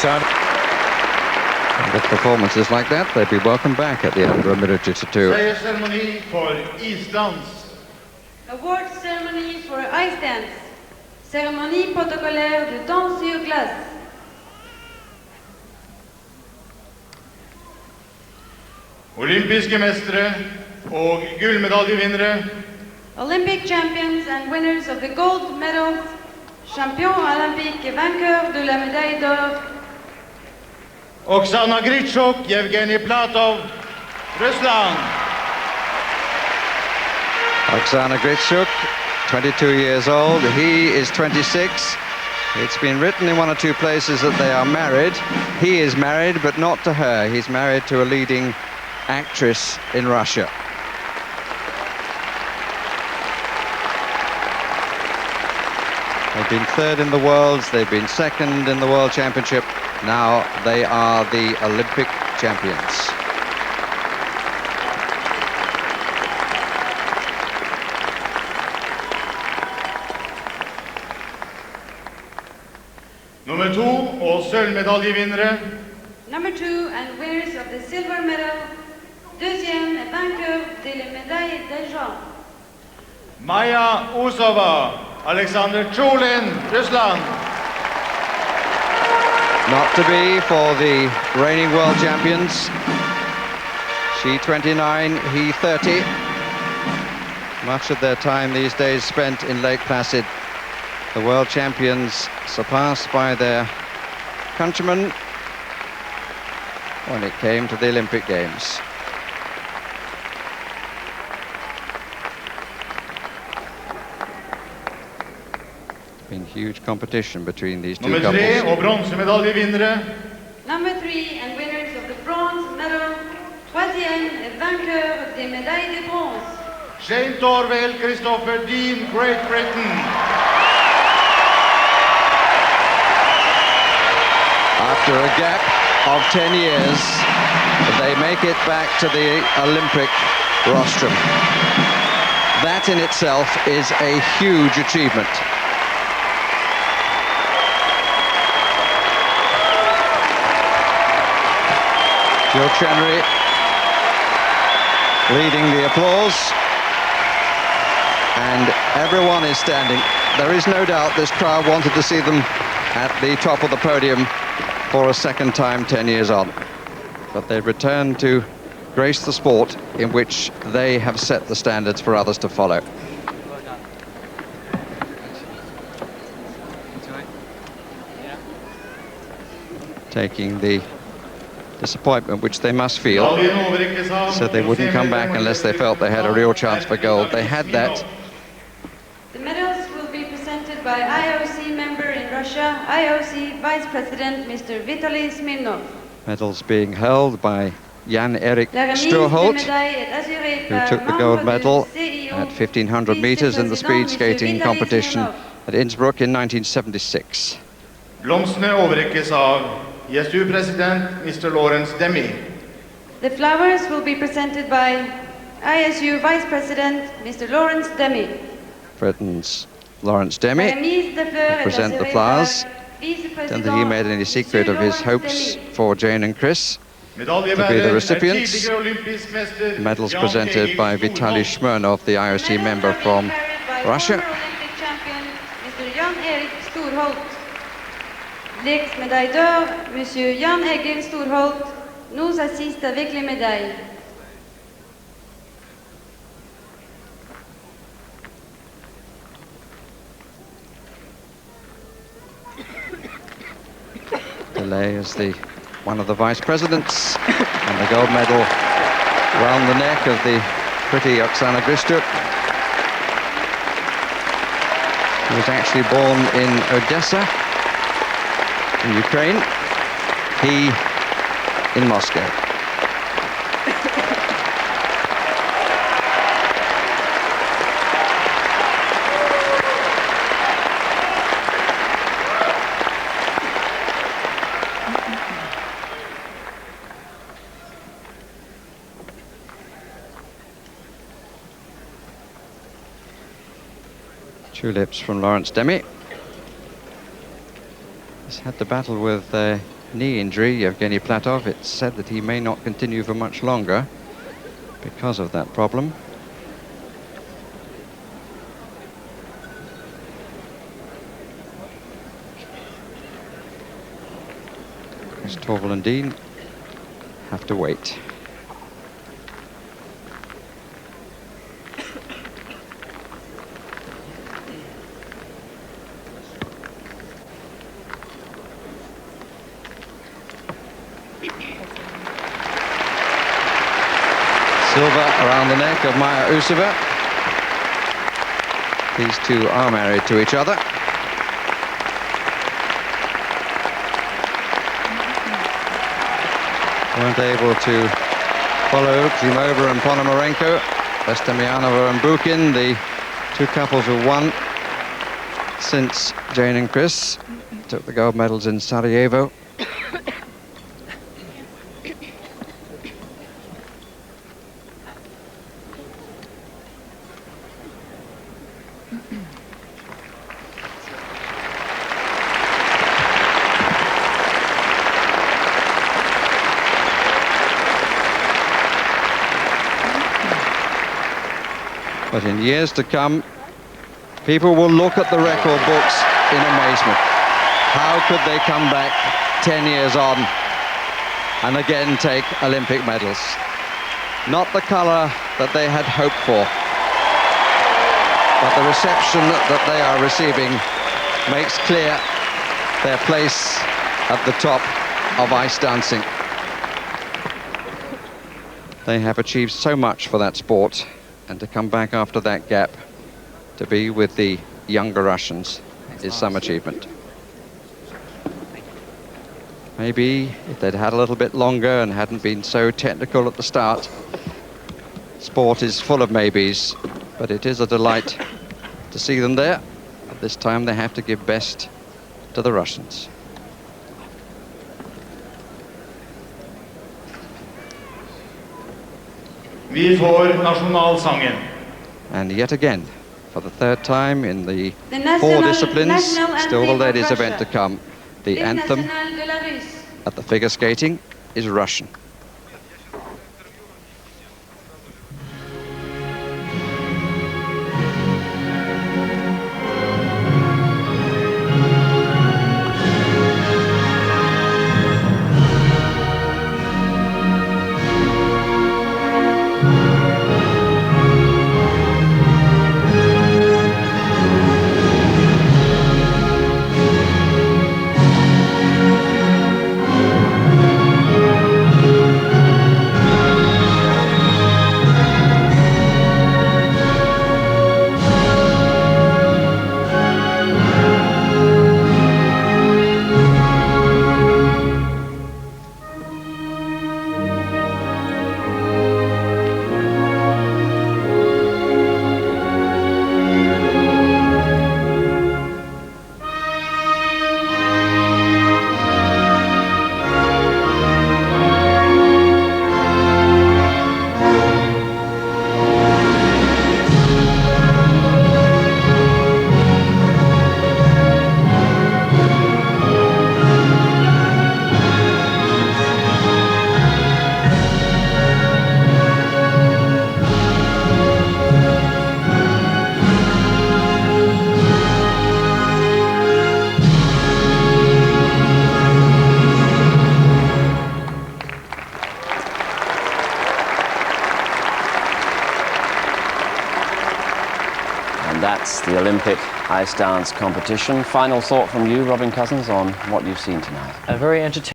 And with performances like that, they'd be welcome back at the end of a minute to two. Ceremony for isdans. Award ceremony for ice dance. Cérémonie protocolaire de danse sur glace. Olympiske mestere og gullmedaljevinnere. Olympic champions and winners of the gold medals. Champion olympique et vainqueur de la médaille d'or. Oksana Grishuk, Yevgeny Platov, Rusland. Oksana Grishuk, 22 years old. He is 26. It's been written in one or two places that they are married. He is married, but not to her. He's married to a leading actress in Russia. They've been third in the Worlds, they've been second in the World Championship. Now they are the Olympic champions. Nummer 2 og sølvmedaljevinnere. Number 2 and winners of the silver medal. Deuxième et vainqueur de la médaille d'argent. Maya Usova, Alexander Chulin, Rusland. Not to be for the reigning world champions. She 29, he 30. Much of their time these days spent in Lake Placid. The world champions surpassed by their countrymen when it came to the Olympic Games. Been huge competition between these two Nummer 3 couples. og bronsemedaljevinnere. Number 3 and winners of the bronze medal. Troisième et vainqueur des médailles de bronze. Shane Torvell, Christopher Dean, Great Britain. After a gap of 10 years, they make it back to the Olympic rostrum. That in itself is a huge achievement. Jill Chenry leading the applause, and everyone is standing. There is no doubt this crowd wanted to see them at the top of the podium for a second time 10 years on. But they return to grace the sport in which they have set the standards for others to follow. Taking the disappointment which they must feel, so they wouldn't come back unless they felt they had a real chance for gold. They had that. The medals will be presented by IOC member in Russia, IOC Vice President Mr. Vitaly Smirnov. Medals being held by Jan-Erik La remise Sturholt, des médailles est assurée who par took the membre gold du medal CIO, at 1500 meters in the speed skating Vitaly competition Smirnov. at Innsbruck in 1976. Blomstene overrekkes av ISU-president Mr. Lawrence Demi. The flowers will be presented by ISU Vice President Mr. Lawrence Demi. Britain's Lawrence La Demi remise des fleurs est present the assurée flowers. par Don't think he made any secret of his hopes for Jane and Chris to be the recipients. Medals presented by Vitaly Smirnov, the IOC member from Russia. Olympic champion Mr. Jan-Erik Storholt. L'ex-médaille d'or, Monsieur Jan-Egil Storholt, nous assiste avec les médailles. Delay is one of the vice presidents, and the gold medal round the neck of the pretty Oksana Grishuk, who was actually born in Odessa, in Ukraine, he in Moscow. Tulips from Lawrence Demi. He's had to battle with knee injury, Evgeny Platov. It's said that he may not continue for much longer because of that problem. Torval and Dean have to wait. Silver around the neck of Maya Usova. These two are married to each other. Weren't able to follow Klimova and Ponomarenko, Vestemianova and Bukin, the two couples who won since Jane and Chris took the gold medals in Sarajevo. But in years to come, people will look at the record books in amazement. How could they come back 10 years on and again take Olympic medals? Not the colour that they had hoped for, but the reception that they are receiving makes clear their place at the top of ice dancing. They have achieved so much for that sport, and to come back after that gap to be with the younger Russians is some achievement. Maybe if they'd had a little bit longer and hadn't been so technical at the start. Sport is full of maybes, but it is a delight to see them there. At this time they have to give best to the Russians. Vi får nasjonalsangen. And yet again, for the third time in the The four national disciplines, still the anthem of ladies' event Russia. to come. The L'hymne anthem national de la Russe. at the figure skating is Russian. That's the Olympic ice dance competition. Final thought from you, Robin Cousins, on what you've seen tonight? A very entertaining